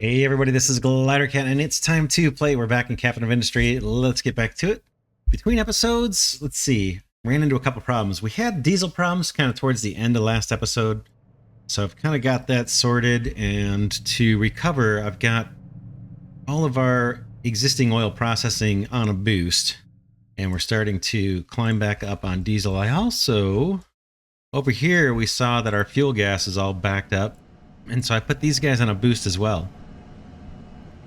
Hey everybody, this is Glidercat, and it's time to play. We're back in Captain of Industry. Let's get back to it. Between episodes, let's see, ran into a couple problems. We had diesel problems kind of towards the end of last episode, so I've kind of got that sorted, and to recover, I've got all of our existing oil processing on a boost, and we're starting to climb back up on diesel. I also, over here, we saw that our fuel gas is all backed up, and so I put these guys on a boost as well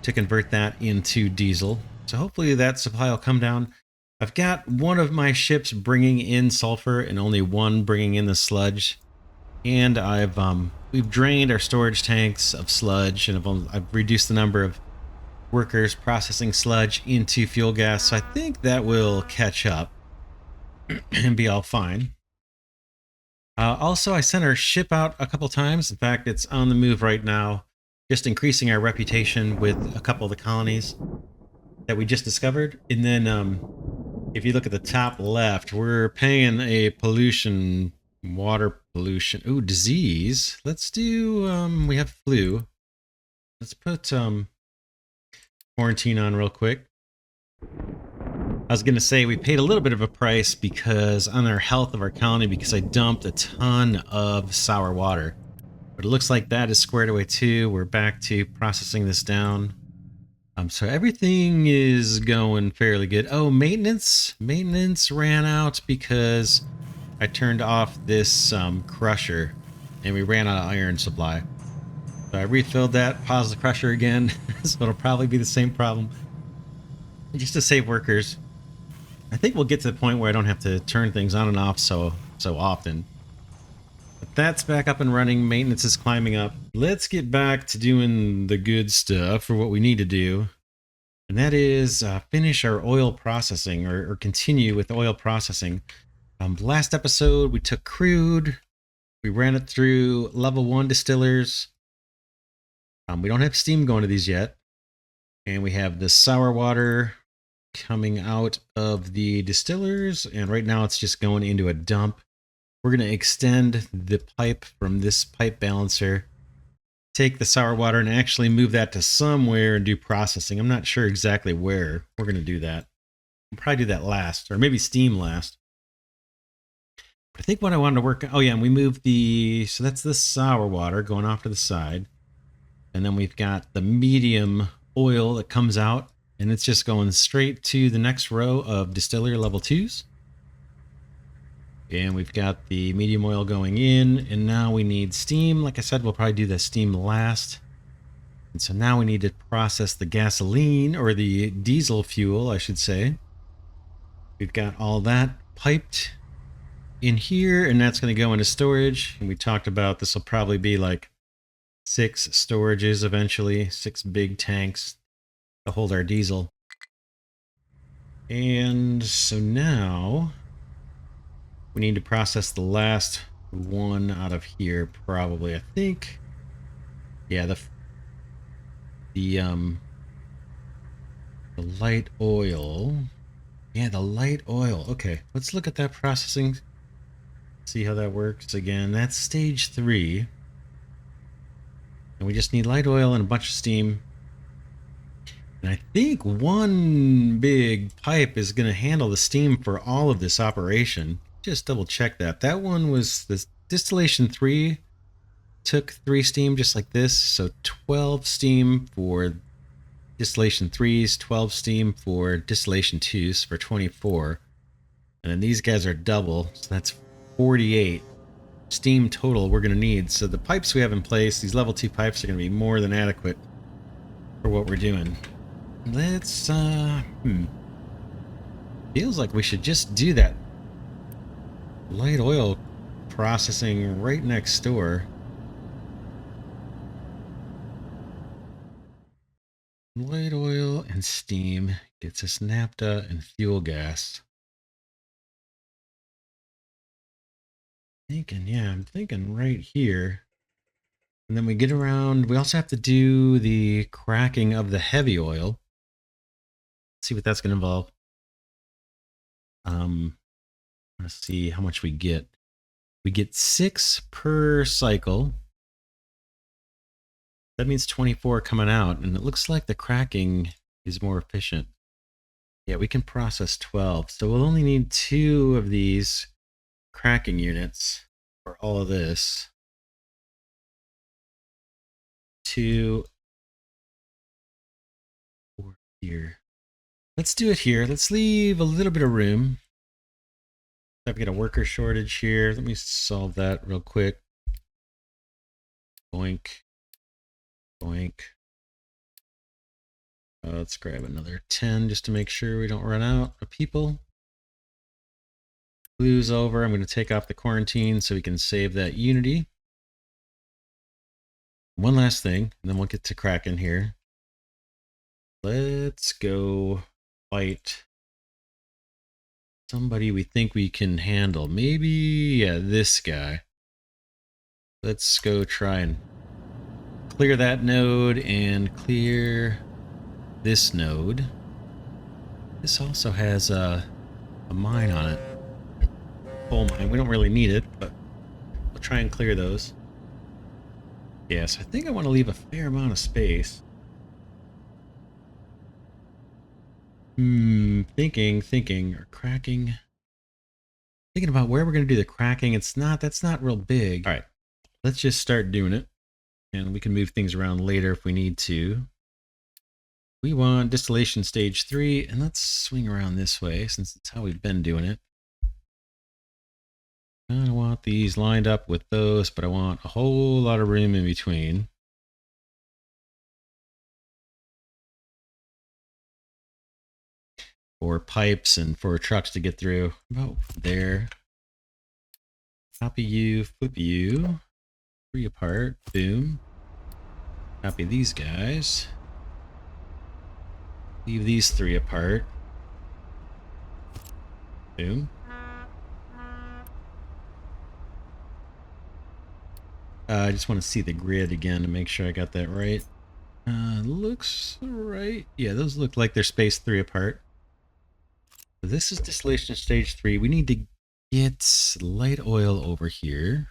to convert that into diesel. So hopefully that supply will come down. I've got one of my ships bringing in sulfur and only one bringing in the sludge. And we've drained our storage tanks of sludge, and I've reduced the number of workers processing sludge into fuel gas. So I think that will catch up and be all fine. Also, I sent our ship out a couple times. In fact, it's on the move right now, just increasing our reputation with a couple of the colonies that we just discovered. And then if you look at the top left, we're paying a pollution, water pollution. Ooh, disease. Let's do, we have flu. Let's put quarantine on real quick. I was going to say we paid a little bit of a price because on our health of our colony, because I dumped a ton of sour water. But it looks like that is squared away too. We're back to processing this down. So everything is going fairly good. Oh, maintenance. Maintenance ran out because I turned off this crusher and we ran out of iron supply. So I refilled that, paused the crusher again. So it'll probably be the same problem. Just to save workers. I think we'll get to the point where I don't have to turn things on and off so often. But that's back up and running. Maintenance is climbing up. Let's get back to doing the good stuff for what we need to do. And that is finish our oil processing or continue with oil processing. Last episode, we took crude. We ran it through level 1 distillers. We don't have steam going to these yet. And we have the sour water coming out of the distillers. And right now it's just going into a dump. We're going to extend the pipe from this pipe balancer, take the sour water and actually move that to somewhere and do processing. I'm not sure exactly where we're going to do that. We'll probably do that last, or maybe steam last. But I think what I wanted to work on, oh yeah, and we moved so that's the sour water going off to the side. And then we've got the medium oil that comes out, and it's just going straight to the next row of distiller level 2s. And we've got the medium oil going in, and now we need steam. Like I said, we'll probably do the steam last. And so now we need to process the gasoline, or the diesel fuel, I should say. We've got all that piped in here, and that's going to go into storage. And we talked about this will probably be like 6 storages eventually, 6 big tanks to hold our diesel. And so now we need to process the last one out of here, probably. I think, yeah, the light oil. Yeah, the light oil. Okay, let's look at that processing. See how that works again. That's stage 3. And we just need light oil and a bunch of steam. And I think one big pipe is going to handle the steam for all of this operation. Just double check that. That one was the distillation 3 took 3 steam just like this. So 12 steam for distillation 3s, 12 steam for distillation 2s for 24. And then these guys are double. So that's 48 steam total we're going to need. So the pipes we have in place, these level 2 pipes, are going to be more than adequate for what we're doing. Let's, feels like we should just do that light oil processing right next door. Light oil and steam gets us naphtha and fuel gas. I'm thinking right here. And then we get around, we also have to do the cracking of the heavy oil. Let's see what that's going to involve. Let's see how much we get. We get 6 per cycle. That means 24 coming out, and it looks like the cracking is more efficient. Yeah, we can process 12, so we'll only need 2 of these cracking units for all of this. 2 here. Let's do it here. Let's leave a little bit of room. I've got a worker shortage here. Let me solve that real quick. Boink. Boink. Let's grab another 10 just to make sure we don't run out of people. Blue's over. I'm going to take off the quarantine so we can save that unity. One last thing, and then we'll get to Kraken here. Let's go fight somebody we think we can handle. Maybe, yeah, this guy. Let's go try and clear that node and clear this node. This also has a mine on it. Coal mine. We don't really need it, but we'll try and clear those. Yes, I think I want to leave a fair amount of space. Thinking, or cracking. Thinking about where we're going to do the cracking. That's not real big. All right, let's just start doing it. And we can move things around later if we need to. We want distillation stage 3, and let's swing around this way since it's how we've been doing it. I don't want these lined up with those, but I want a whole lot of room in between. For pipes and for trucks to get through. About there. Copy you, flip you. 3 apart. Boom. Copy these guys. Leave these 3 apart. Boom. I just want to see the grid again to make sure I got that right. Looks right. Yeah, those look like they're spaced 3 apart. So this is distillation stage 3. We need to get light oil over here.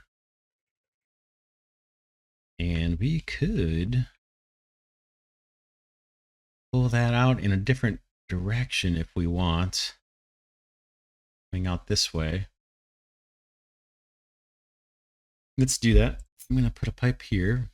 And we could pull that out in a different direction if we want. Coming out this way. Let's do that. I'm going to put a pipe here.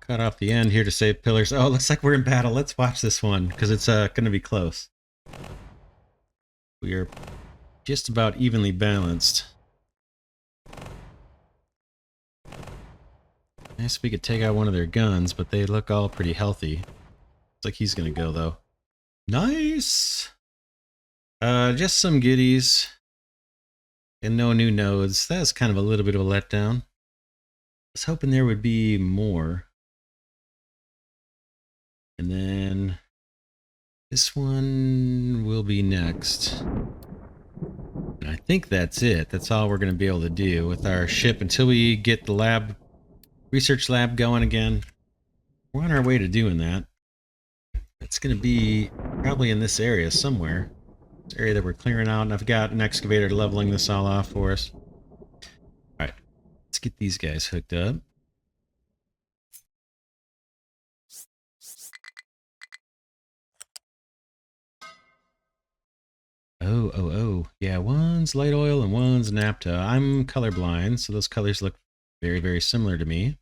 Cut off the end here to save pillars. Oh, looks like we're in battle. Let's watch this one because it's going to be close. We are just about evenly balanced. Nice if we could take out one of their guns, but they look all pretty healthy. Looks like he's going to go, though. Nice! Just some goodies. And no new nodes. That's kind of a little bit of a letdown. I was hoping there would be more. And then this one will be next. And I think that's it. That's all we're going to be able to do with our ship until we get the research lab going again. We're on our way to doing that. It's going to be probably in this area somewhere. This area that we're clearing out, and I've got an excavator leveling this all off for us. Alright, let's get these guys hooked up. Oh. Yeah, one's light oil and one's naphtha. I'm colorblind, so those colors look very, very similar to me.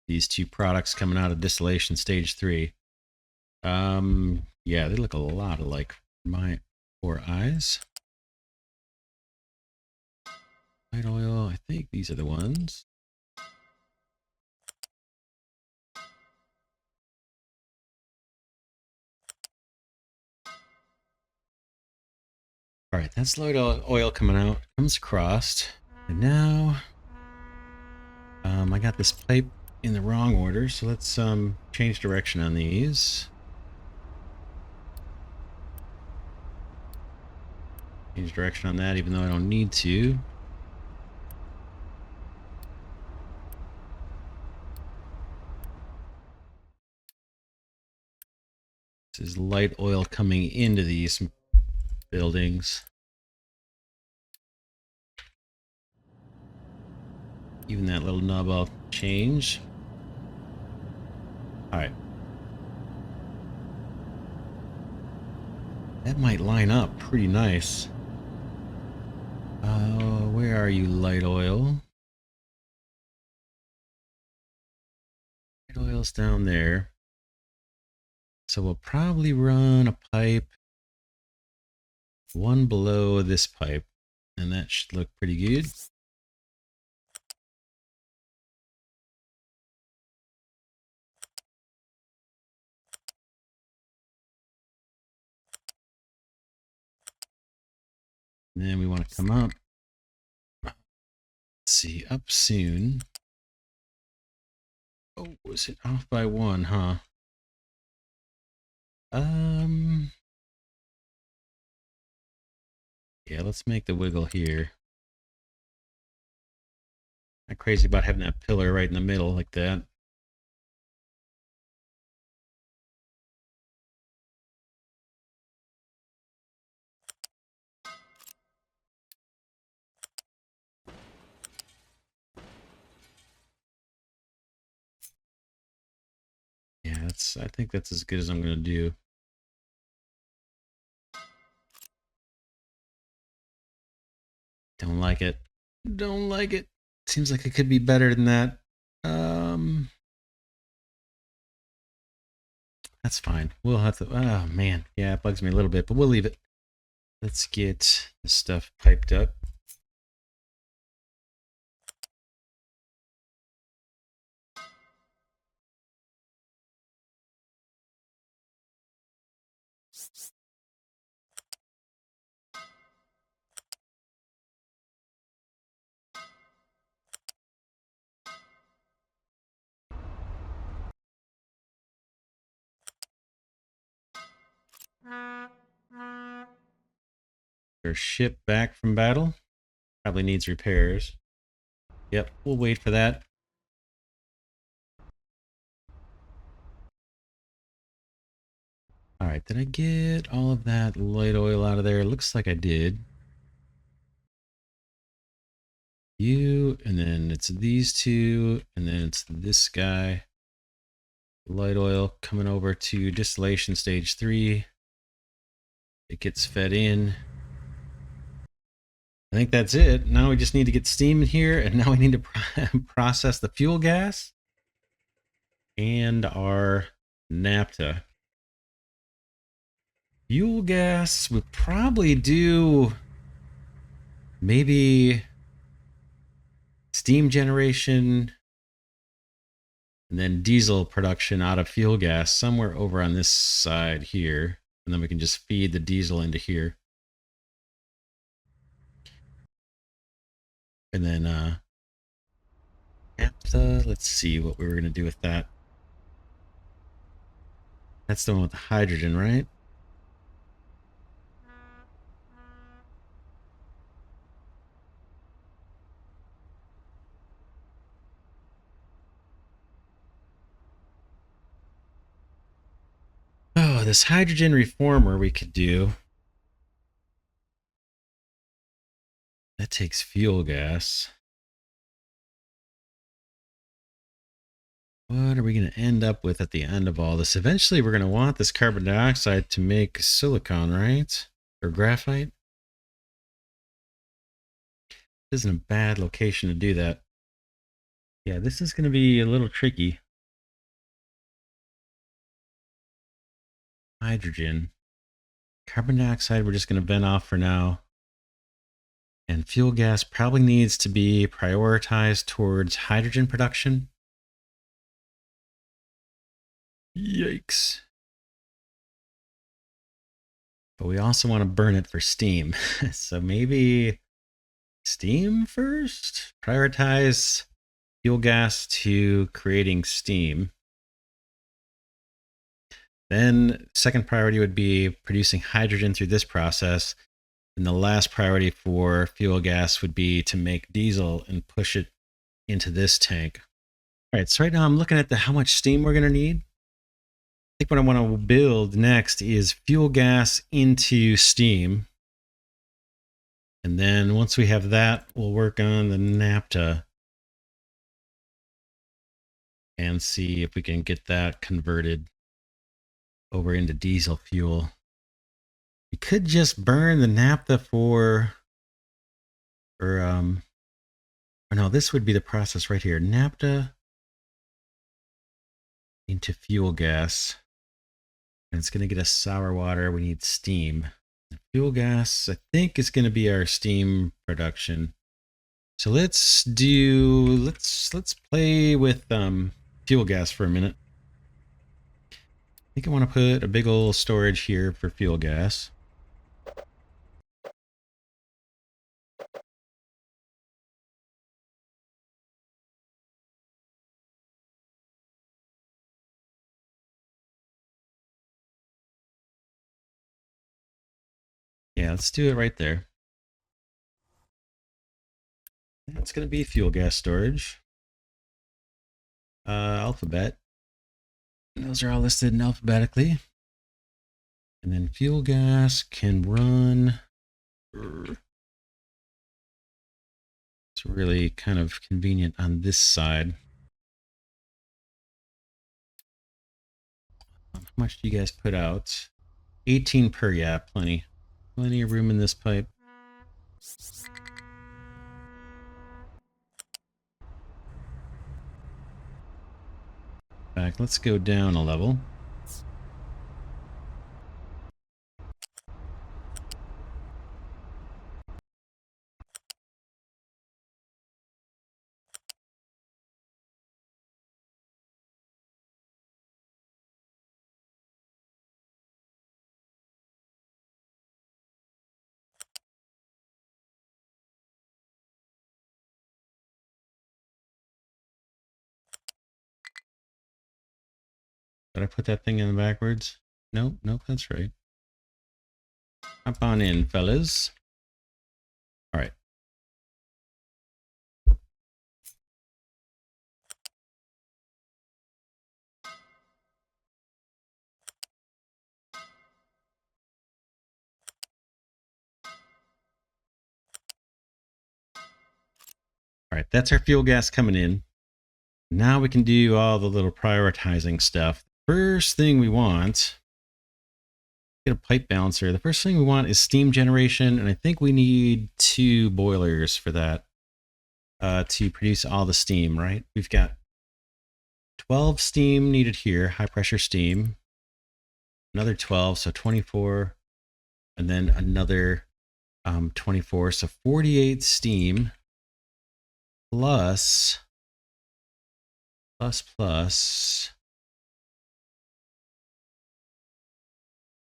These 2 products coming out of distillation stage 3. Yeah, they look a lot alike for my 4 eyes. Light oil, I think these are the ones. Alright, that's light oil coming out. Comes across. And now, I got this pipe in the wrong order, so let's change direction on these. Change direction on that, even though I don't need to. This is light oil coming into these buildings. Even that little knob I'll change. Alright. That might line up pretty nice. Where are you, light oil? Light oil's down there. So we'll probably run a pipe one below this pipe, and that should look pretty good. And then we want to come up. Let's see, up soon. Oh, was it off by one, huh? Yeah, let's make the wiggle here. Not crazy about having that pillar right in the middle like that. Yeah, I think that's as good as I'm gonna do. Don't like it. Don't like it. Seems like it could be better than that. That's fine. We'll have to, oh man. Yeah, it bugs me a little bit, but we'll leave it. Let's get this stuff piped up. Our ship back from battle. Probably needs repairs. Yep, we'll wait for that. Alright, did I get all of that light oil out of there? Looks like I did. You, and then it's these two, and then it's this guy. Light oil coming over to distillation stage 3. It gets fed in. I think that's it. Now we just need to get steam in here, and now we need to process the fuel gas and our naphtha. Fuel gas would probably do maybe steam generation and then diesel production out of fuel gas somewhere over on this side here. And then we can just feed the diesel into here. And then naphtha, let's see what we were going to do with that. That's the one with the hydrogen, right? Oh, this hydrogen reformer we could do. That takes fuel gas. What are we going to end up with at the end of all this? Eventually, we're going to want this carbon dioxide to make silicon, right? Or graphite? This isn't a bad location to do that. Yeah, this is going to be a little tricky. Hydrogen. Carbon dioxide, we're just going to vent off for now. And fuel gas probably needs to be prioritized towards hydrogen production. Yikes. But we also want to burn it for steam. So maybe steam first? Prioritize fuel gas to creating steam. Then second priority would be producing hydrogen through this process. And the last priority for fuel gas would be to make diesel and push it into this tank. All right, so right now I'm looking at how much steam we're going to need. think what I want to build next is fuel gas into steam. And then once we have that, we'll work on the naphtha and see if we can get that converted over into diesel fuel. We could just burn the naphtha or no, this would be the process right here. Naphtha into fuel gas. And it's going to get us sour water. We need steam. Fuel gas, I think, is going to be our steam production. So let's play with fuel gas for a minute. I think I want to put a big old storage here for fuel gas. Yeah, let's do it right there. That's going to be fuel gas storage. Alphabet. Those are all listed in alphabetically. And then fuel gas can run. It's really kind of convenient on this side. How much do you guys put out? 18 per, yeah, plenty. Plenty of room in this pipe. Back, let's go down a level. Did I put that thing in backwards? Nope, nope, that's right. Hop on in, fellas. All right. All right, that's our fuel gas coming in. Now we can do all the little prioritizing stuff. First thing we want, get a pipe balancer. The first thing we want is steam generation, and I think we need 2 boilers for that to produce all the steam, right? We've got 12 steam needed here, high pressure steam. Another 12, so 24, and then another 24, so 48 steam plus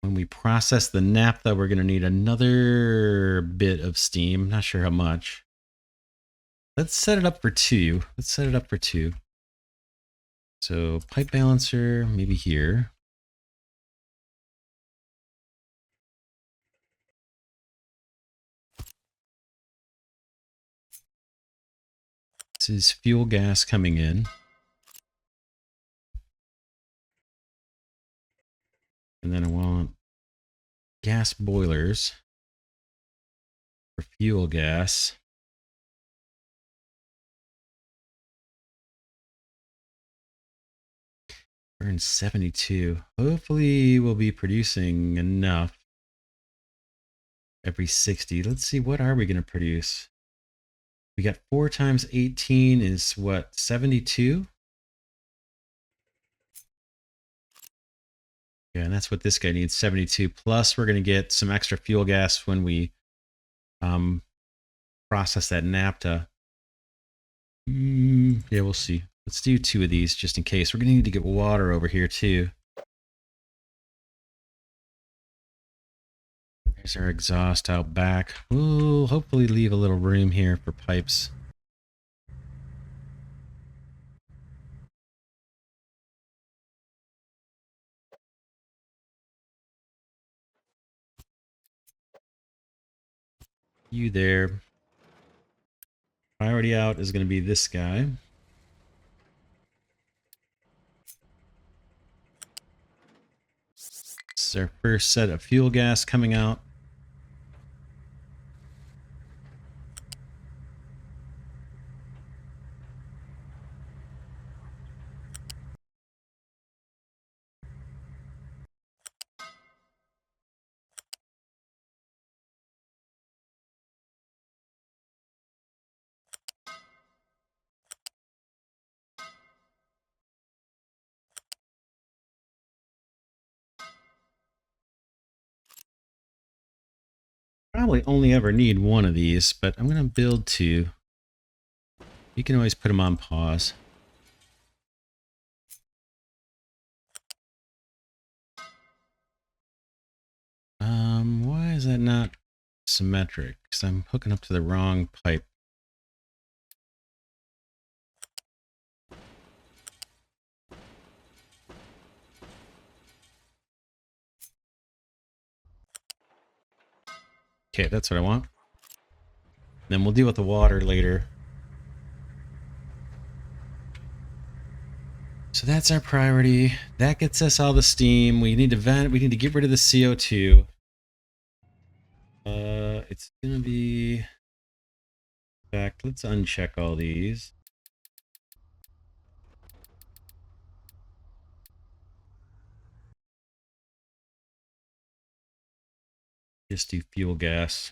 when we process the naphtha, we're going to need another bit of steam. Not sure how much. Let's set it up for 2. Let's set it up for 2. So pipe balancer, maybe here. This is fuel gas coming in. And then I want gas boilers for fuel gas. Burn 72. Hopefully we'll be producing enough every 60. Let's see, what are we going to produce? We got 4 times 18 is what, 72? Yeah, and that's what this guy needs, 72. Plus, we're going to get some extra fuel gas when we process that naphtha. Yeah, we'll see. Let's do 2 of these just in case. We're going to need to get water over here too. There's our exhaust out back. We'll hopefully leave a little room here for pipes. You there. Priority out is going to be this guy. This is our first set of fuel gas coming out. Probably only ever need one of these, but I'm going to build two. You can always put them on pause. Why is that not symmetric? Because I'm hooking up to the wrong pipe. Okay, that's what I want. Then we'll deal with the water later. So that's our priority. That gets us all the steam. We need to vent. We need to get rid of the CO2. It's gonna be. In fact, let's uncheck all these. Just do fuel gas.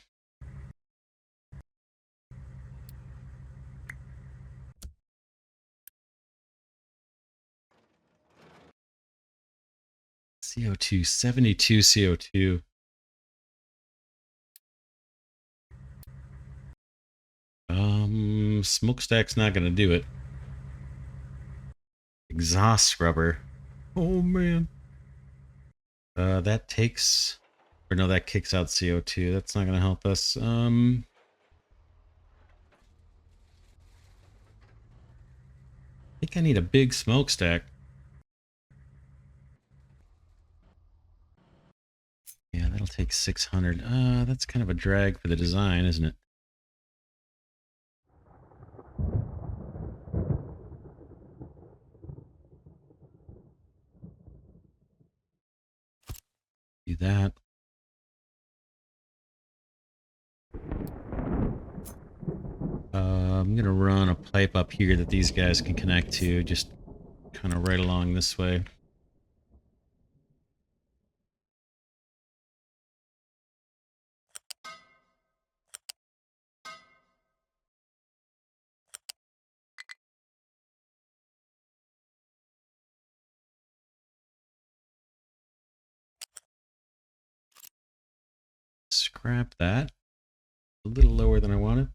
CO2, 72 CO2. Smokestack's not gonna do it. Exhaust scrubber. Oh man. That takes, or no, that kicks out CO2. That's not gonna help us. I think I need a big smokestack. Yeah, that'll take 600. That's kind of a drag for the design, isn't it? Do that. I'm gonna run a pipe up here that these guys can connect to, just kind of right along this way. Scrap that. A little lower than I wanted.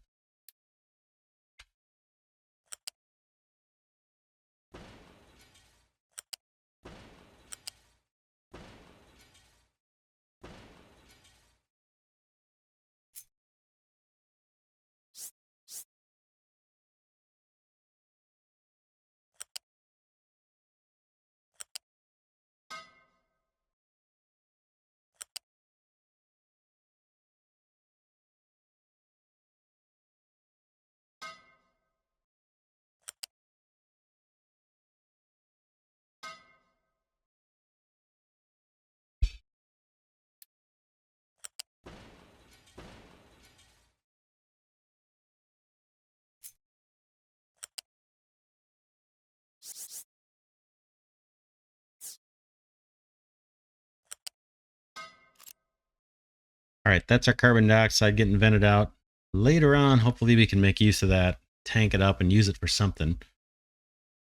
All right, that's our carbon dioxide getting vented out. Later on, hopefully we can make use of that, tank it up and use it for something.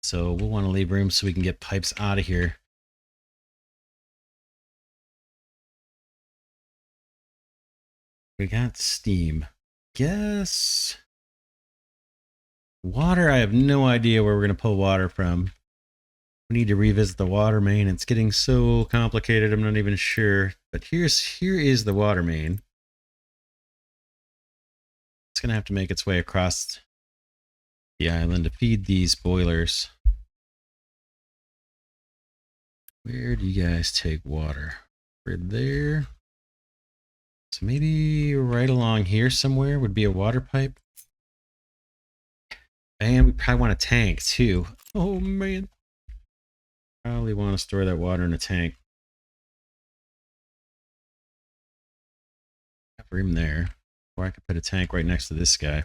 So we'll want to leave room so we can get pipes out of here. We got steam. Guess water, I have no idea where we're going to pull water from. We need to revisit the water main. It's getting so complicated, I'm not even sure. But here is the water main. It's going to have to make its way across the island to feed these boilers. Where do you guys take water? We're there. So maybe right along here somewhere would be a water pipe. And we probably want a tank too. Oh man. Probably want to store that water in a tank. room there. Or I could put a tank right next to this guy.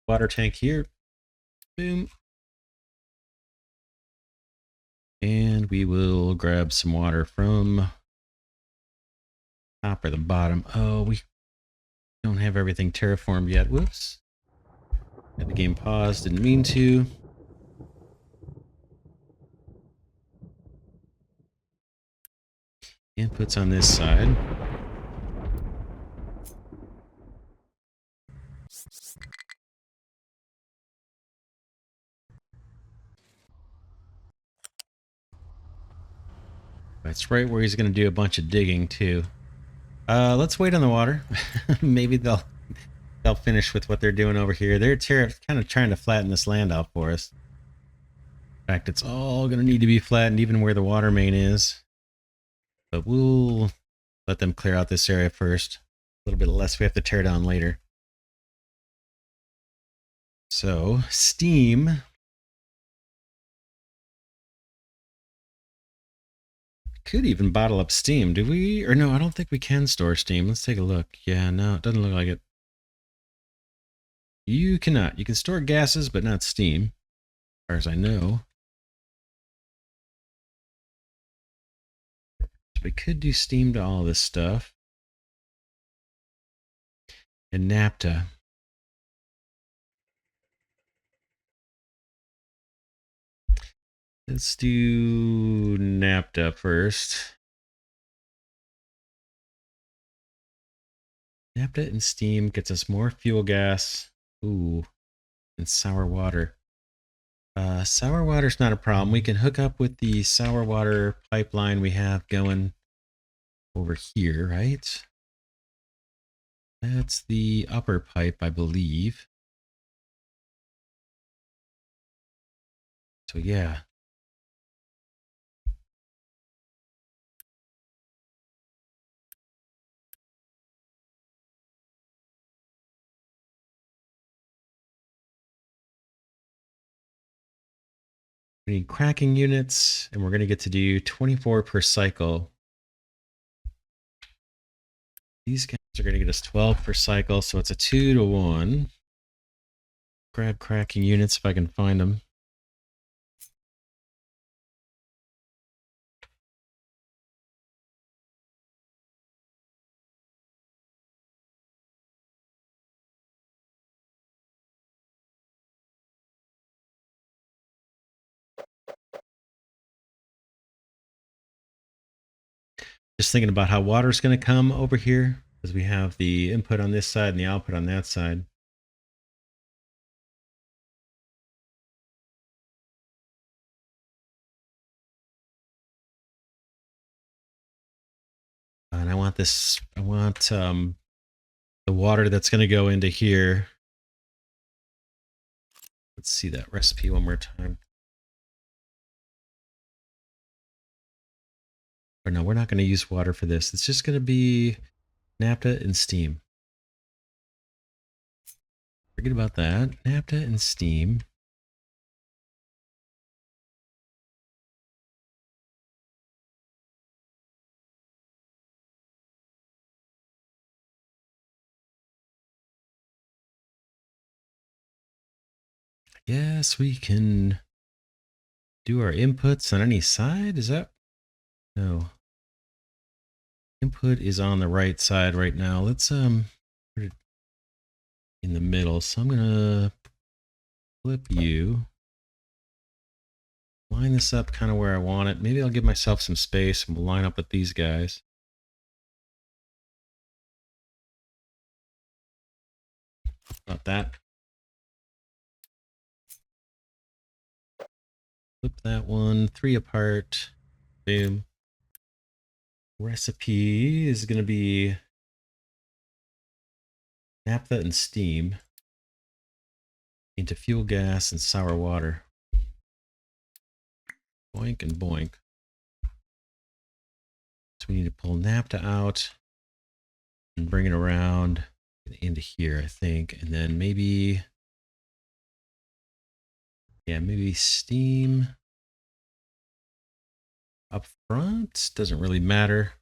Water tank here. Boom. And we will grab some water from top or the bottom. Oh, we don't have everything terraformed yet. Whoops. Had the game paused. Didn't mean to. Inputs on this side. That's right where he's going to do a bunch of digging too. Let's wait on the water. Maybe they'll finish with what they're doing over here. They're kind of trying to flatten this land out for us. In fact, it's all going to need to be flattened, even where the water main is. But we'll let them clear out this area first. A little bit less we have to tear down later. So, steam. Could even bottle up steam. Do we? Or no, I don't think we can store steam. Let's take a look. Yeah, no, it doesn't look like it. You cannot. You can store gases, but not steam, as far as I know. So we could do steam to all this stuff. And naphtha. Let's do naphtha first. Naphtha and steam gets us more fuel gas. Ooh, and sour water. Sour water's not a problem. We can hook up with the sour water pipeline we have going over here, right? That's the upper pipe, I believe. So yeah. We need cracking units, and we're going to get to do 24 per cycle. These guys are going to get us 12 per cycle, so it's a 2-to-1. Grab cracking units if I can find them. Just thinking about how water's going to come over here, because we have the input on this side and the output on that side. And I want the water that's going to go into here. Let's see that recipe one more time. Or no, we're not going to use water for this. It's just going to be naphtha and steam. Forget about that. Naphtha and steam. Yes, we can do our inputs on any side. Is that? No. Input is on the right side right now. Let's put it in the middle. So I'm gonna flip you. Line this up kind of where I want it. Maybe I'll give myself some space and we'll line up with these guys. About that. Flip that one, 3 apart. Boom. Recipe is going to be naphtha and steam into fuel gas and sour water. Boink and boink. So we need to pull naphtha out and bring it around. into here, I think, and then maybe, yeah, maybe steam up front. Doesn't really matter.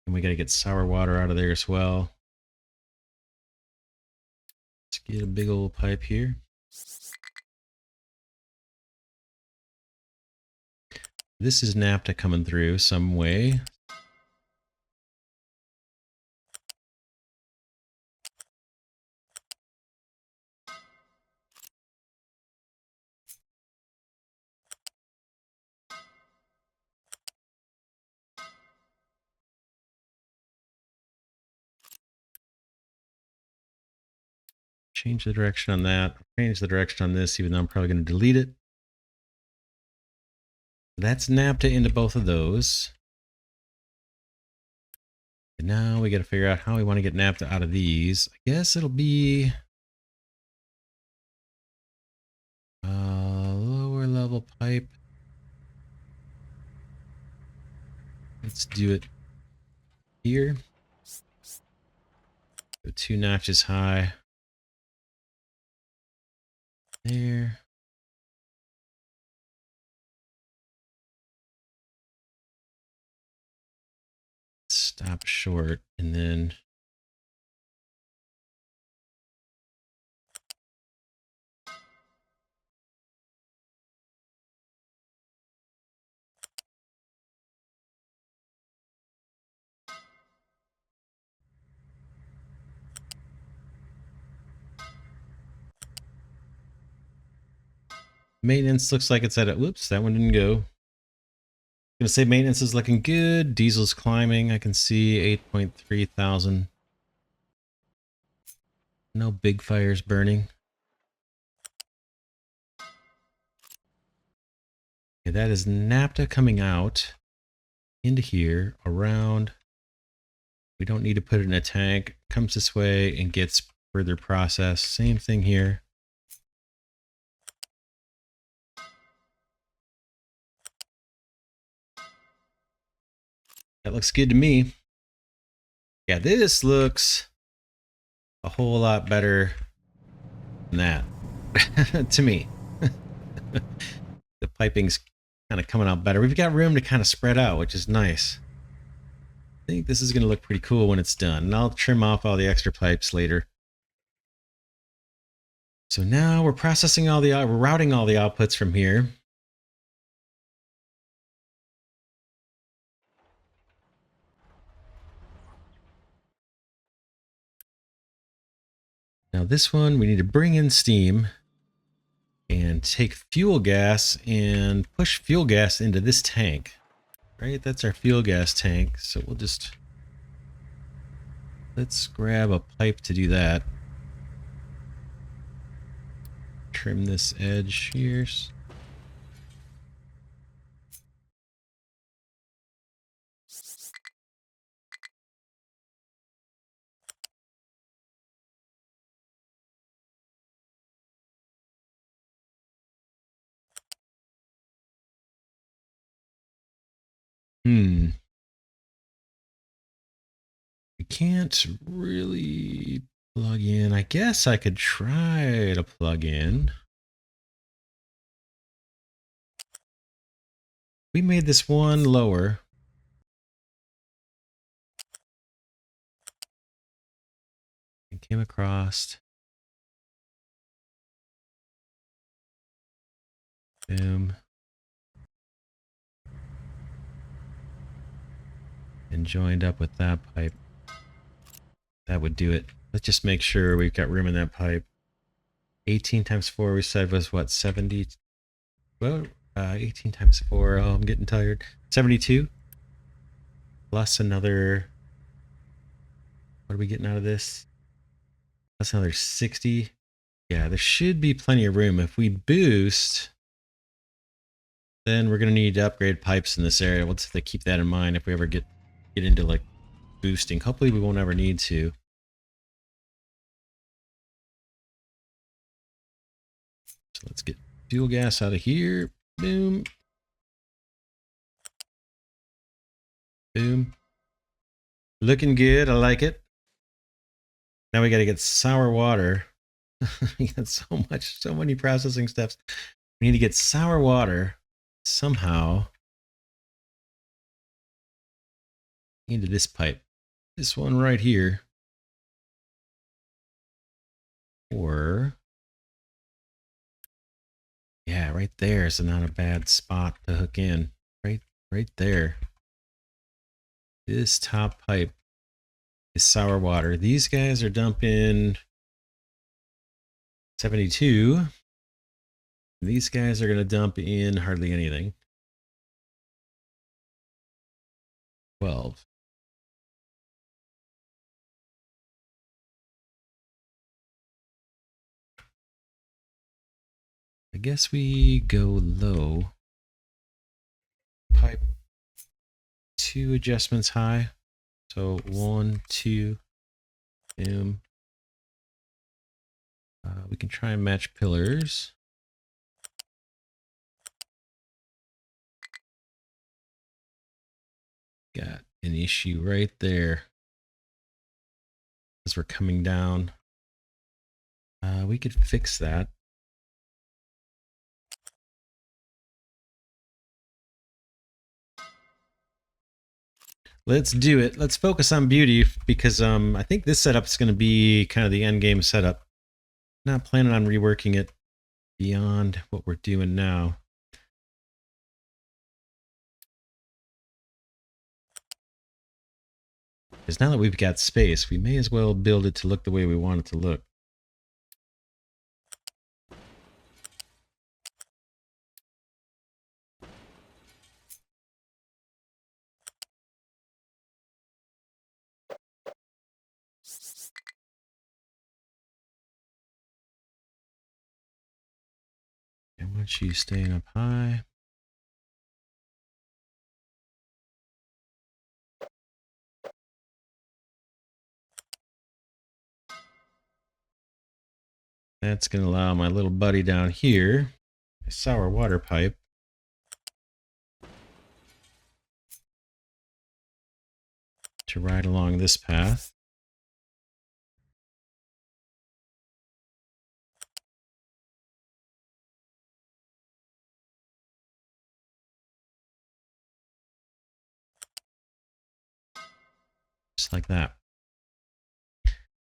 And we got to get sour water out of there as well. Let's get a big old pipe here. This is naphtha coming through some way. Change the direction on that. Change the direction on this, even though I'm probably going to delete it. That's naphtha into both of those. And now we got to figure out how we want to get naphtha out of these. I guess it'll be lower level pipe. Let's do it here. Go 2 notches high. There. Stop short, and then maintenance looks like it's at it. Whoops, that one didn't go. Gonna say maintenance is looking good. Diesel's climbing. I can see 8.3 thousand. No big fires burning. Okay, that is naphtha coming out into here around. We don't need to put it in a tank. Comes this way and gets further processed. Same thing here. That looks good to me. Yeah, this looks a whole lot better than that to me. The piping's kind of coming out better. We've got room to kind of spread out, which is nice. I think this is going to look pretty cool when it's done. And I'll trim off all the extra pipes later. So now we're processing all the, we're routing all the outputs from here. Now this one, we need to bring in steam and take fuel gas and push fuel gas into this tank. Right, that's our fuel gas tank. So we'll just, let's grab a pipe to do that. Trim this edge here. We can't really plug in. I guess I could try to plug in. We made this one lower. And came across. Boom. And joined up with that pipe. That would do it. Let's just make sure we've got room in that pipe. 18 times 4 we said was what, 70? Well, 18 times 4, oh, I'm getting tired. 72. Plus another, what are we getting out of this? That's another 60. Yeah, there should be plenty of room. If we boost, then we're going to need to upgrade pipes in this area. We'll just have to keep that in mind if we ever get into like boosting. Hopefully we won't ever need to. So let's get fuel gas out of here. Boom. Boom. Looking good. I like it. Now we got to get sour water. We got so many processing steps. We need to get sour water somehow into this pipe. This one right here. Or, yeah, right there is not a bad spot to hook in. Right there. This top pipe is sour water. These guys are dumping 72. These guys are going to dump in hardly anything. 12. I guess we go low. Pipe 2 adjustments high. So 1, 2, boom. We can try and match pillars. Got an issue right there as we're coming down. We could fix that. Let's do it. Let's focus on beauty because I think this setup is going to be kind of the end game setup. Not planning on reworking it beyond what we're doing now. Because now that we've got space, we may as well build it to look the way we want it to look. I want you staying up high. That's going to allow my little buddy down here, a sour water pipe, to ride along this path. Just like that.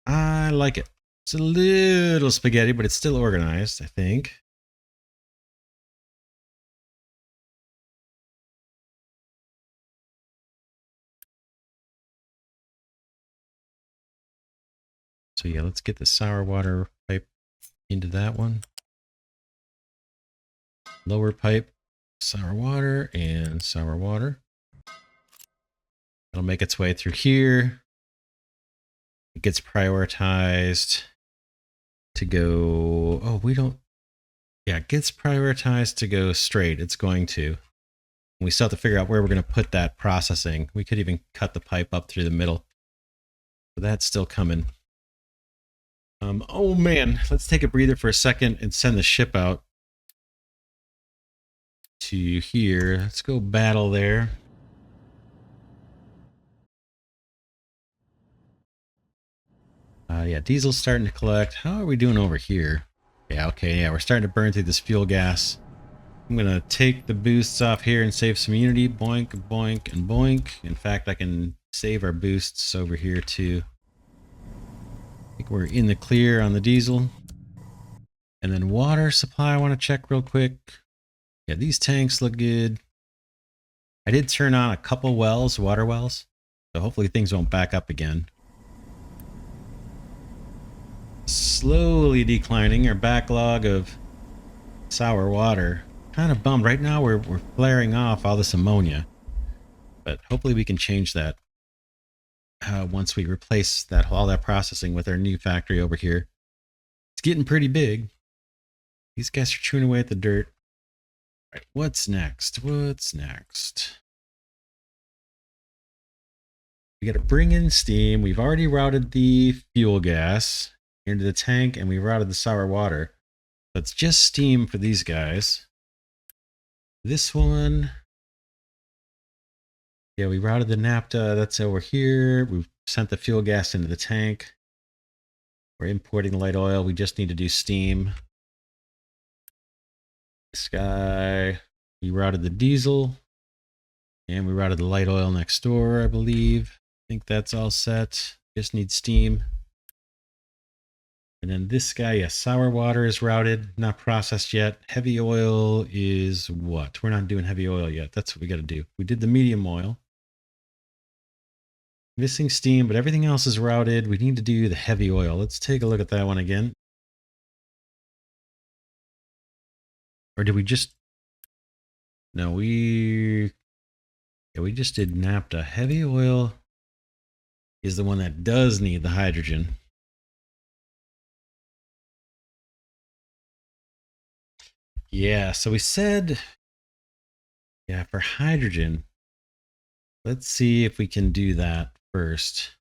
I like it. It's a little spaghetti, but it's still organized, I think. So yeah, let's get the sour water pipe into that one. Lower pipe, sour water, and sour water. It'll make its way through here. It gets prioritized to go... Oh, we don't... Yeah, it gets prioritized to go straight. It's going to. We still have to figure out where we're going to put that processing. We could even cut the pipe up through the middle. But that's still coming. Oh man, let's take a breather for a second and send the ship out to here. Let's go battle there. Yeah, diesel's starting to collect. How are we doing over here? Yeah, okay, yeah, we're starting to burn through this fuel gas. I'm gonna take the boosts off here and save some unity. Boink, boink, and boink. In fact, I can save our boosts over here too. I think we're in the clear on the diesel. And then water supply I want to check real quick. Yeah, these tanks look good. I did turn on a couple wells, water wells. So hopefully things won't back up again. Slowly declining our backlog of sour water. Kind of bummed. Right now we're flaring off all this ammonia. But hopefully we can change that once we replace all that processing with our new factory over here. It's getting pretty big. These guys are chewing away at the dirt. All right, what's next? What's next? We got to bring in steam. We've already routed the fuel gas into the tank, and we routed the sour water. So it's just steam for these guys. This one, Yeah, we routed the naphtha. That's over here. We've sent the fuel gas into the tank. We're importing light oil. We just need to do steam. This guy, we routed the diesel. And we routed the light oil next door, I believe. I think that's all set. Just need steam. And then this guy, yeah, sour water is routed, not processed yet. Heavy oil is what? We're not doing heavy oil yet. That's what we got to do. We did the medium oil. Missing steam, but everything else is routed. We need to do the heavy oil. Let's take a look at that one again. Or did we just... No, we just did naphtha. Heavy oil is the one that does need the hydrogen. Yeah, so we said, yeah, for hydrogen, let's see if we can do that first.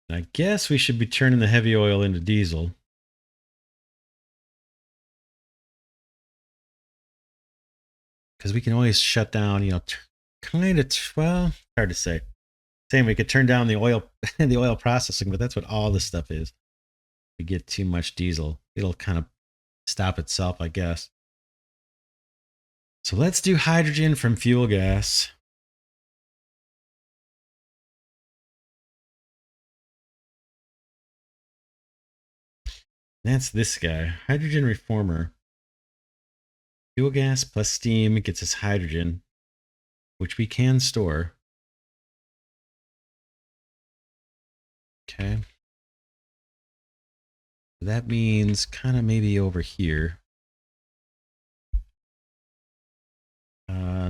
I guess we should be turning the heavy oil into diesel. Because we can always shut down, you know, kind of, well, hard to say. Same, we could turn down the oil, the oil processing, but that's what all this stuff is. We get too much diesel, it'll kind of stop itself, I guess. So let's do hydrogen from fuel gas. That's this guy, hydrogen reformer. Fuel gas plus steam gets us hydrogen, which we can store. Okay. That means kind of maybe over here.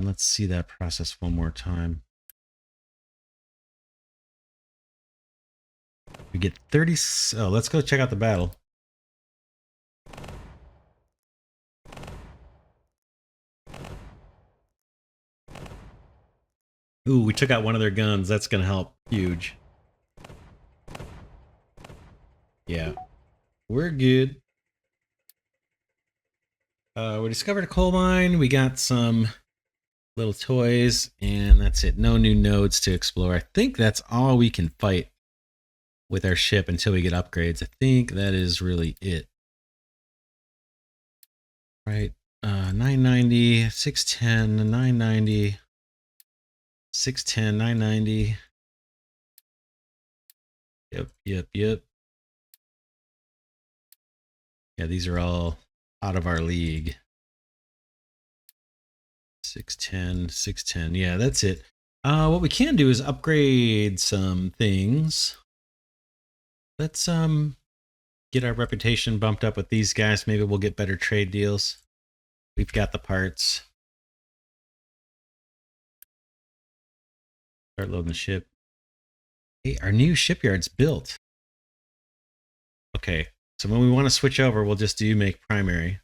Let's see that process one more time. We get 30. Oh, let's go check out the battle. Ooh, we took out one of their guns. That's going to help. Huge. Yeah. We're good. We discovered a coal mine. We got some little toys, and that's it. No new nodes to explore. I think that's all we can fight with our ship until we get upgrades. I think that is really it. Right. 990, 610, 990, 610, 990. Yep. Yeah, these are all out of our league. 610, 610. Yeah, that's it. What we can do is upgrade some things. Let's get our reputation bumped up with these guys. Maybe we'll get better trade deals. We've got the parts. Start loading the ship. Hey, our new shipyard's built. Okay, so when we want to switch over, we'll just do make primary.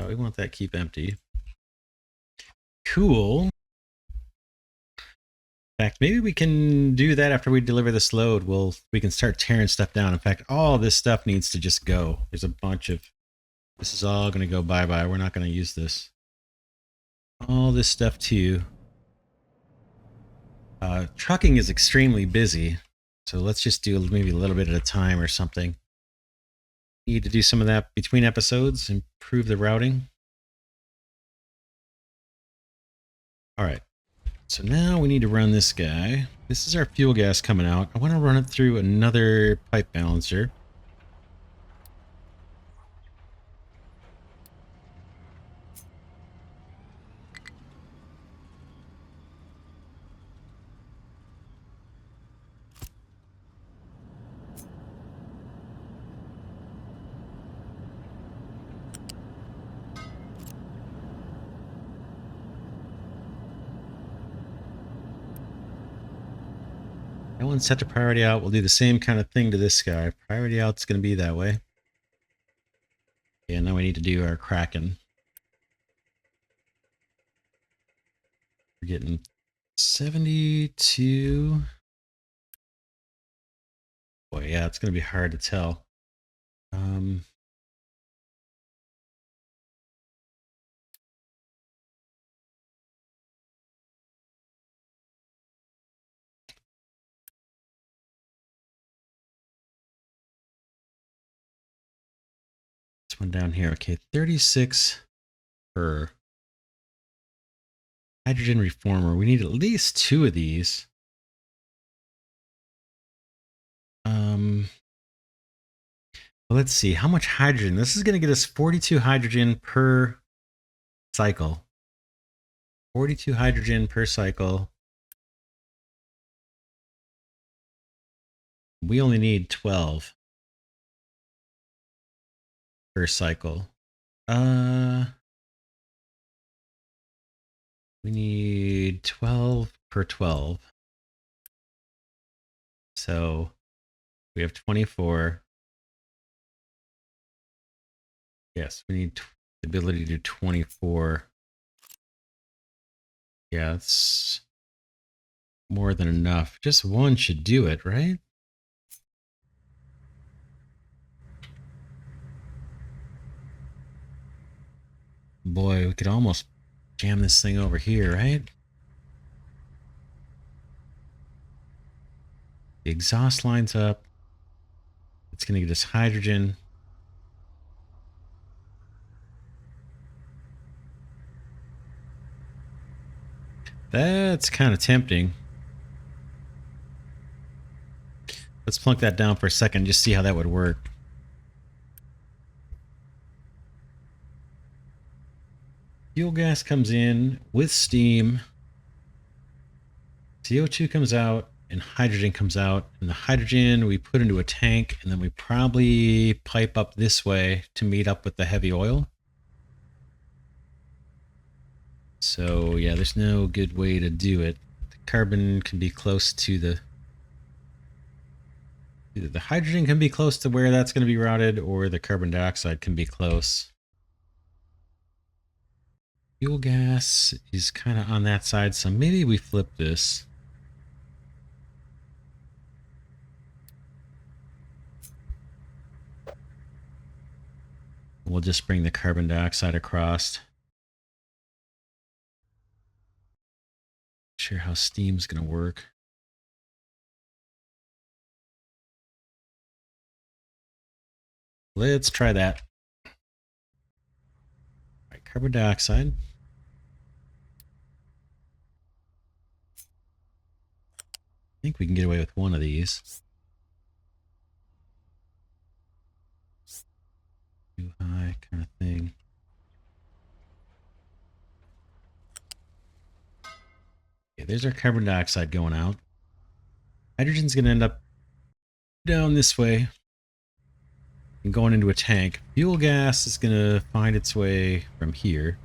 We want that keep empty. Cool. In fact, maybe we can do that after we deliver this load. We can start tearing stuff down. In fact, all this stuff needs to just go. There's a bunch of... This is all going to go bye-bye. We're not going to use this. All this stuff too. Trucking is extremely busy. So let's just do maybe a little bit at a time or something. Need to do some of that between episodes, improve the routing. All right. So now we need to run this guy. This is our fuel gas coming out. I want to run it through another pipe balancer. That one's set to priority out. We'll do the same kind of thing to this guy. Priority out's going to be that way. Yeah, now we need to do our Kraken. We're getting 72. Boy, yeah, it's going to be hard to tell. This one down here. Okay, 36 per hydrogen reformer. We need at least 2 of these. Let's see, how much hydrogen? This is going to get us 42 hydrogen per cycle. 42 hydrogen per cycle. We only need 12 per cycle. We need 12 per 12. So we have 24. Yes, we need the ability to do 24. Yeah, it's more than enough. Just one should do it, right? Boy, we could almost jam this thing over here, right? The exhaust lines up. It's going to get us hydrogen. That's kind of tempting. Let's plunk that down for a second, just see how that would work. Fuel gas comes in with steam. CO2 comes out and hydrogen comes out. And the hydrogen we put into a tank, and then we probably pipe up this way to meet up with the heavy oil. So yeah, there's no good way to do it. The carbon can be close to the... Either the hydrogen can be close to where that's going to be routed, or the carbon dioxide can be close. Fuel gas is kind of on that side, so maybe we flip this. We'll just bring the carbon dioxide across. Not sure how steam's going to work. Let's try that. All right, carbon dioxide. I think we can get away with one of these. Too high kind of thing. Okay, there's our carbon dioxide going out. Hydrogen's going to end up down this way and going into a tank. Fuel gas is going to find its way from here.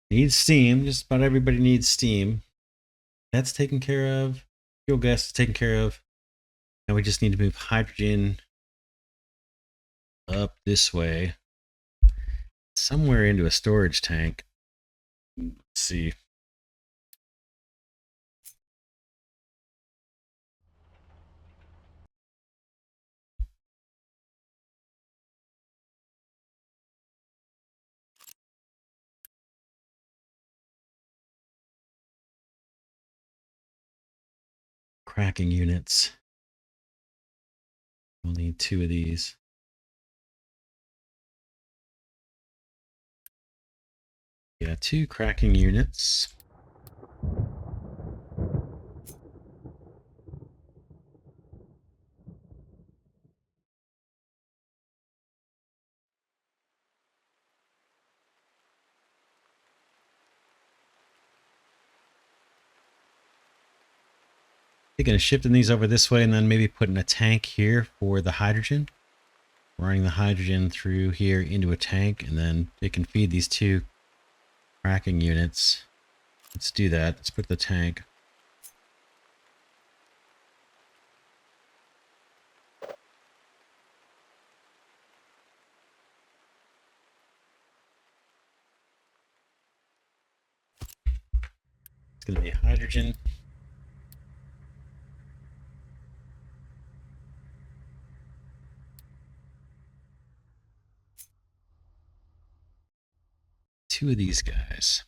Needs steam. Just about everybody needs steam. That's taken care of. Fuel gas is taken care of. Now we just need to move hydrogen up this way. Somewhere into a storage tank. Let's see. Cracking units. We'll need 2 of these. Yeah, 2 cracking units. Thinking of shifting these over this way and then maybe putting a tank here for the hydrogen. Running the hydrogen through here into a tank, and then it can feed these 2 cracking units. Let's do that. Let's put the tank. going to be hydrogen. Two of these guys.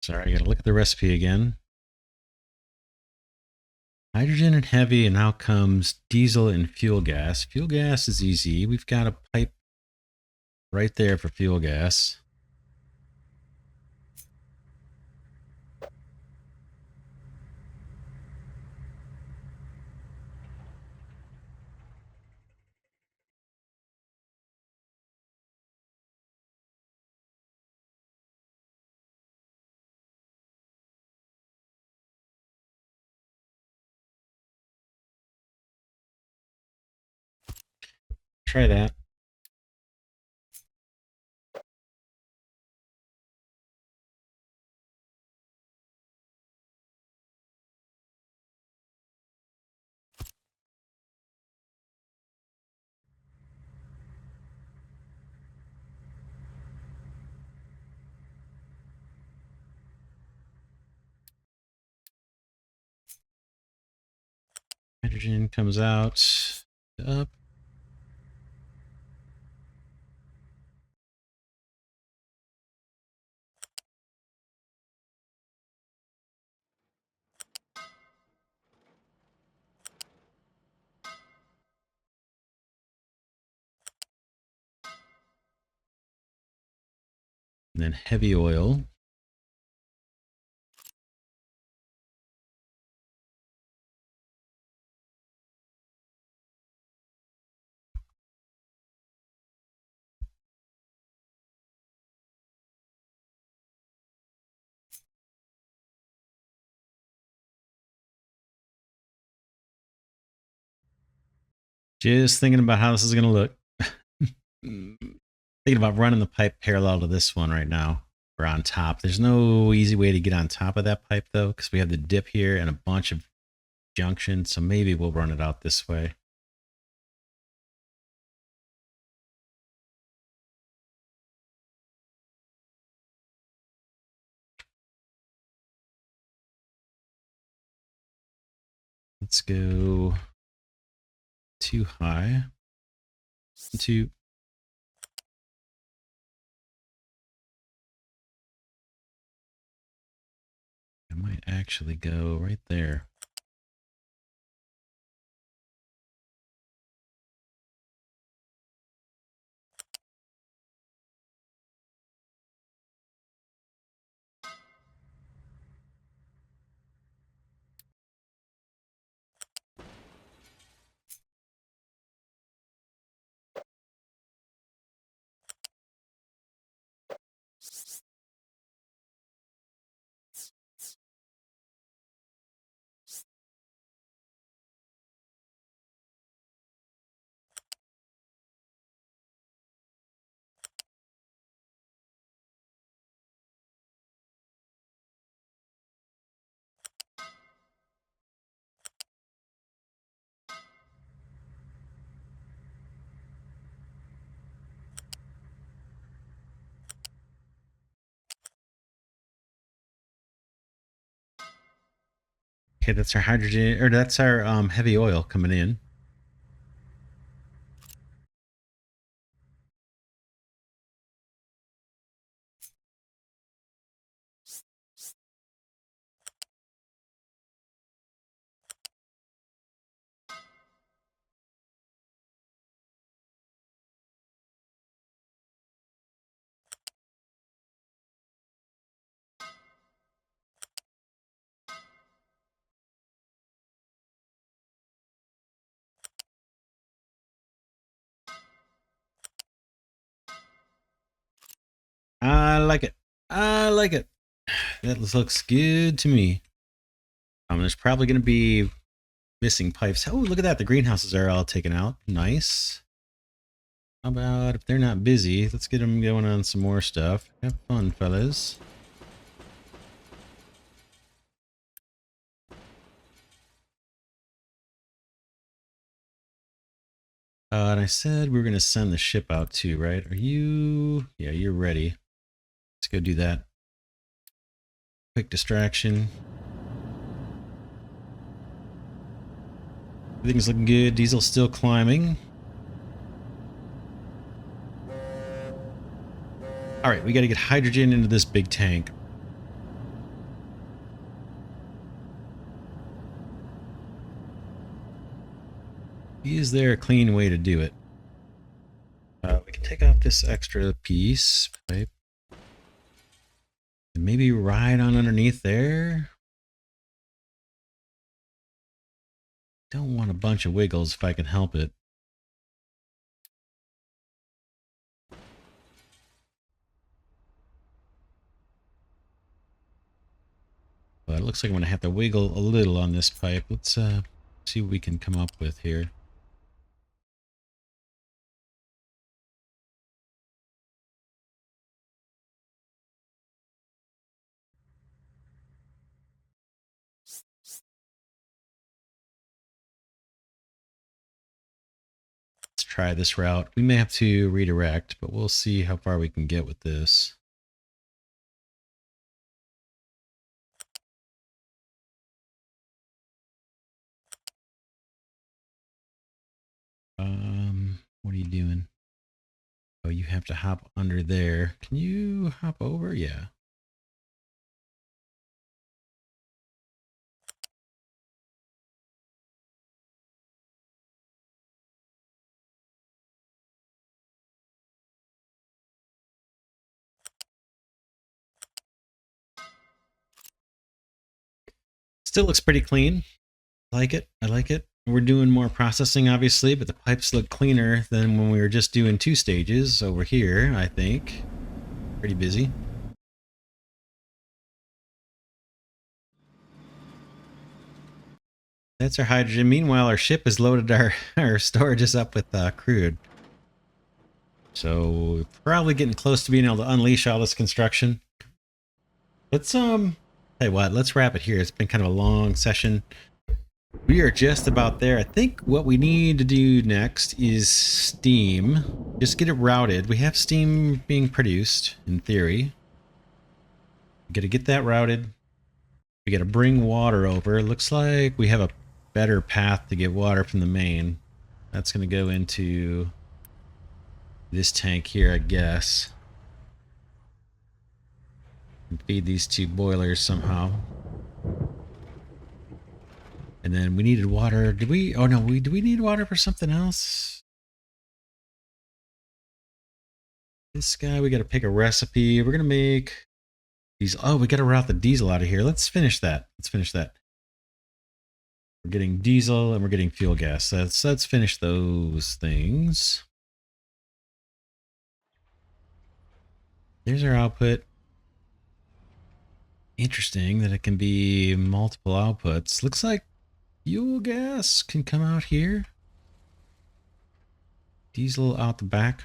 Sorry, I gotta look at the recipe again. Hydrogen and heavy, and now comes diesel and fuel gas. Fuel gas is easy. We've got a pipe right there for fuel gas. Try that. Hydrogen comes out, up. And then heavy oil. Just thinking about how this is going to look. Thinking about running the pipe parallel to this one right now. We're on top. There's no easy way to get on top of that pipe though, because we have the dip here and a bunch of junctions. So maybe we'll run it out this way. Let's go too high. Two. I might actually go right there. Okay, that's our hydrogen, or that's our heavy oil coming in. I like it. I like it. That looks good to me. There's probably going to be missing pipes. Oh, look at that. The greenhouses are all taken out. Nice. How about if they're not busy, let's get them going on some more stuff. Have fun, fellas. And I said we were going to send the ship out too, right? Are you? Yeah, you're ready. Let's go do that. Quick distraction. Everything's looking good. Diesel's still climbing. All right, we got to get hydrogen into this big tank. Is there a clean way to do it? We can take off this extra piece, pipe, and maybe ride on underneath there. Don't want a bunch of wiggles if I can help it. But it looks like I'm going to have to wiggle a little on this pipe. Let's see what we can come up with here. Let's try this route. We may have to redirect, but we'll see how far we can get with this. What are you doing? Oh, you have to hop under there. Can you hop over? Yeah. Still looks pretty clean. I like it. I like it. We're doing more processing, obviously, but the pipes look cleaner than when we were just doing 2 stages over here, I think. Pretty busy. That's our hydrogen. Meanwhile, our ship has loaded our storages up with crude. So we're probably getting close to being able to unleash all this construction. Let's hey what, let's wrap it here. It's been kind of a long session. We are just about there. I think what we need to do next is steam. Just get it routed. We have steam being produced, in theory. We gotta get that routed. We gotta bring water over. Looks like we have a better path to get water from the main. That's gonna go into this tank here, I guess. And feed these 2 boilers somehow. And then we needed water. Did we? Oh no, do we need water for something else? This guy, we got to pick a recipe. We're gonna make diesel. Oh, we got to route the diesel out of here. Let's finish that. Let's finish that. We're getting diesel and we're getting fuel gas. Let's finish those things. There's our output. Interesting that it can be multiple outputs. Looks like fuel gas can come out here. Diesel out the back.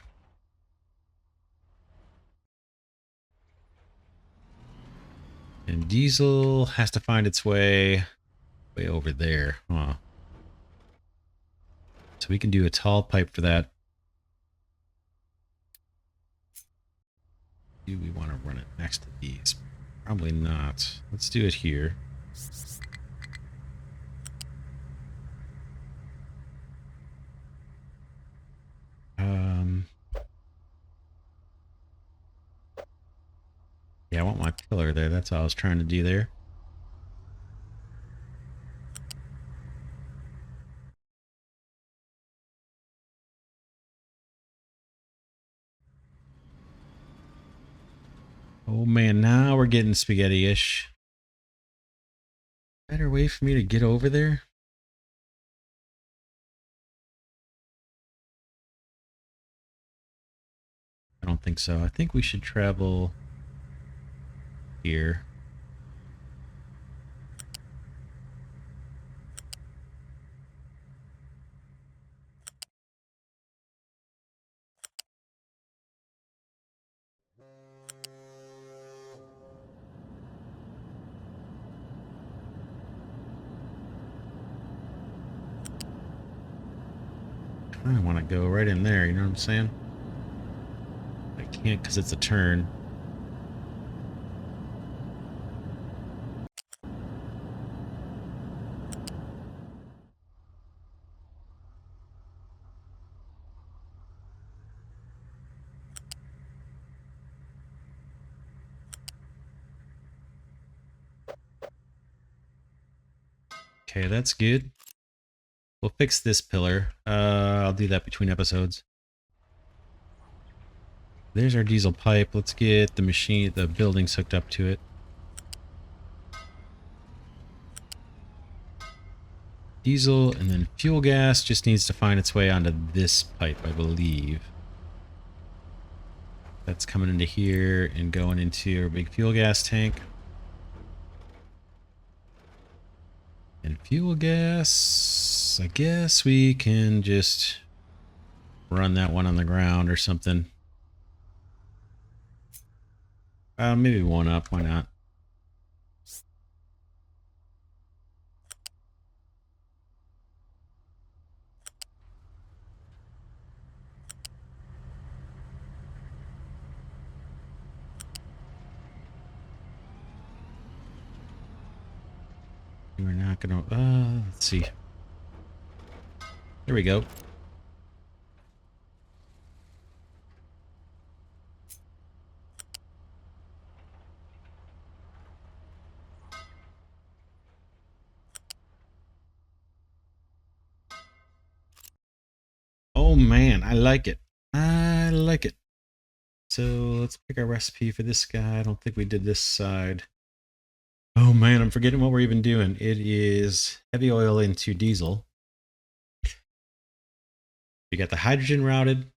And diesel has to find its way over there. Huh. So we can do a tall pipe for that. Do we want to run it next to these? Probably not. Let's do it here. Yeah, I want my pillar there. That's all I was trying to do there. Oh man, now we're getting spaghetti-ish. Better way for me to get over there? I don't think so. I think we should travel here. I want to go right in there, you know what I'm saying? I can't because it's a turn. Okay, that's good. We'll fix this pillar. I'll do that between episodes. There's our diesel pipe. Let's get the buildings hooked up to it. Diesel and then fuel gas just needs to find its way onto this pipe, I believe. That's coming into here and going into our big fuel gas tank. And fuel gas, I guess we can just run that one on the ground or something. Maybe one up, why not? We're not gonna, let's see. There we go. Oh man, I like it. I like it. So let's pick our recipe for this guy. I don't think we did this side. Oh man, I'm forgetting what we're even doing. It is heavy oil into diesel. You got the hydrogen routed.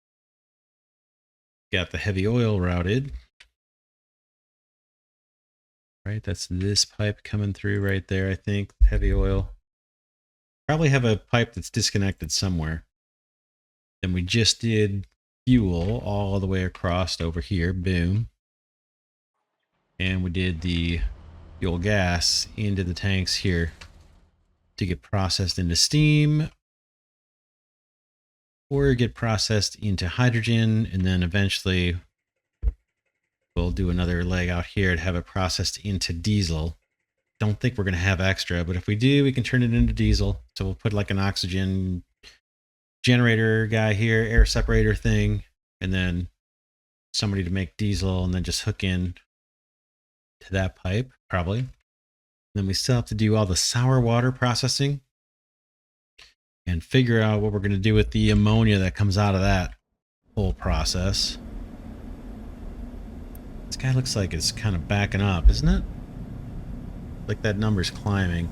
Got the heavy oil routed. Right, that's this pipe coming through right there, I think. Heavy oil. Probably have a pipe that's disconnected somewhere. Then we just did fuel all the way across over here. Boom. And we did the fuel gas into the tanks here to get processed into steam or get processed into hydrogen, and then eventually we'll do another leg out here to have it processed into diesel. Don't think we're going to have extra, but if we do, we can turn it into diesel. So we'll put like an oxygen generator guy here, air separator thing, and then somebody to make diesel, and then just hook in to that pipe, probably. Then we still have to do all the sour water processing and figure out what we're going to do with the ammonia that comes out of that whole process. This guy looks like it's kind of backing up, isn't it? Like that number's climbing.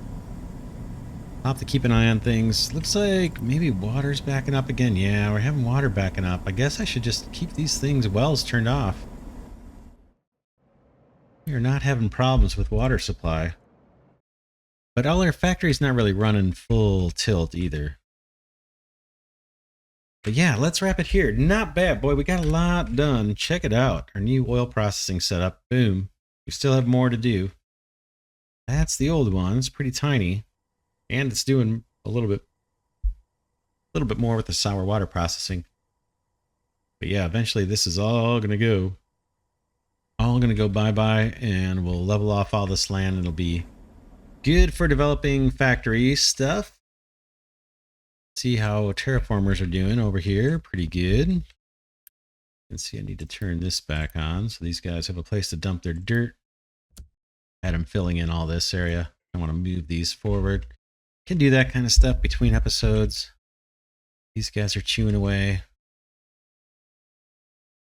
I'll have to keep an eye on things. Looks like maybe water's backing up again. Yeah, we're having water backing up. I guess I should just keep these wells turned off. We're not having problems with water supply. But our factory's not really running full tilt either. But yeah, let's wrap it here. Not bad, boy. We got a lot done. Check it out. Our new oil processing setup. Boom. We still have more to do. That's the old one. It's pretty tiny. And it's doing a little bit more with the sour water processing. But yeah, eventually this is all going to go. All going to go bye-bye, and we'll level off all this land, and it'll be good for developing factory stuff. See how terraformers are doing over here. Pretty good. And see, I need to turn this back on so these guys have a place to dump their dirt. Had them filling in all this area. I want to move these forward. Can do that kind of stuff between episodes. These guys are chewing away.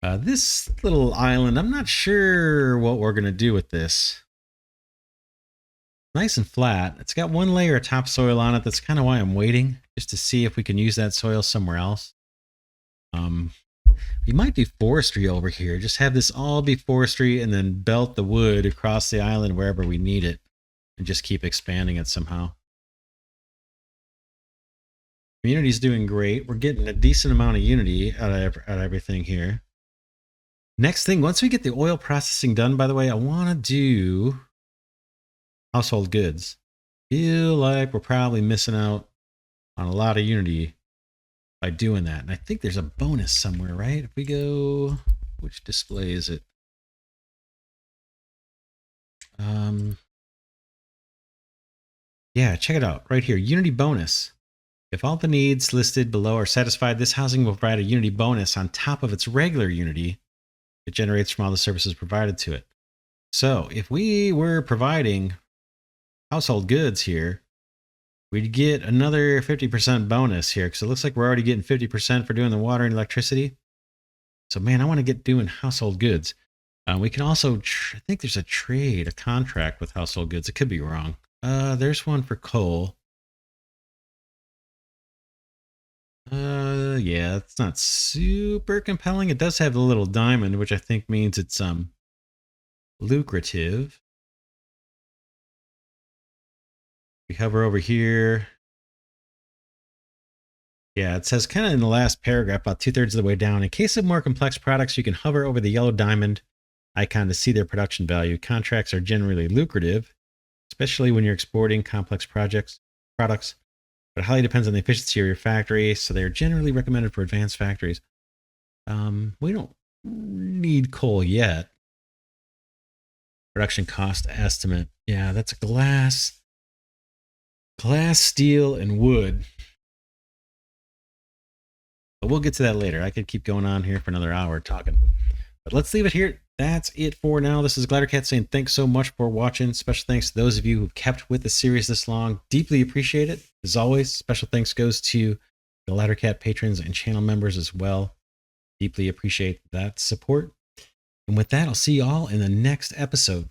This little island, I'm not sure what we're going to do with this. Nice and flat. It's got one layer of topsoil on it. That's kind of why I'm waiting, just to see if we can use that soil somewhere else. We might do forestry over here. Just have this all be forestry and then belt the wood across the island wherever we need it and just keep expanding it somehow. Community's doing great. We're getting a decent amount of unity out of everything here. Next thing, once we get the oil processing done, by the way, I want to do household goods. Feel like we're probably missing out on a lot of unity by doing that. And I think there's a bonus somewhere, right? If we go, which display is it? Yeah, check it out right here. Unity bonus. If all the needs listed below are satisfied, this housing will provide a Unity bonus on top of its regular Unity it generates from all the services provided to it. So if we were providing household goods here, we'd get another 50% bonus here because it looks like we're already getting 50% for doing the water and electricity. So man, I want to get doing household goods. We can also, I think there's a contract with household goods. It could be wrong. There's one for coal. Yeah, it's not super compelling. It does have a little diamond, which I think means it's lucrative. We hover over here. Yeah, it says kind of in the last paragraph, about 2/3 of the way down. In case of more complex products, you can hover over the yellow diamond icon to see their production value. Contracts are generally lucrative, especially when you're exporting complex products, but it highly depends on the efficiency of your factory, so they're generally recommended for advanced factories. We don't need coal yet. Production cost estimate. Yeah, that's glass, steel, and wood. But we'll get to that later. I could keep going on here for another hour talking. But let's leave it here. That's it for now. This is Glidercat saying thanks so much for watching. Special thanks to those of you who've kept with the series this long. Deeply appreciate it. As always, special thanks goes to the Glidercat patrons and channel members as well. Deeply appreciate that support. And with that, I'll see you all in the next episode.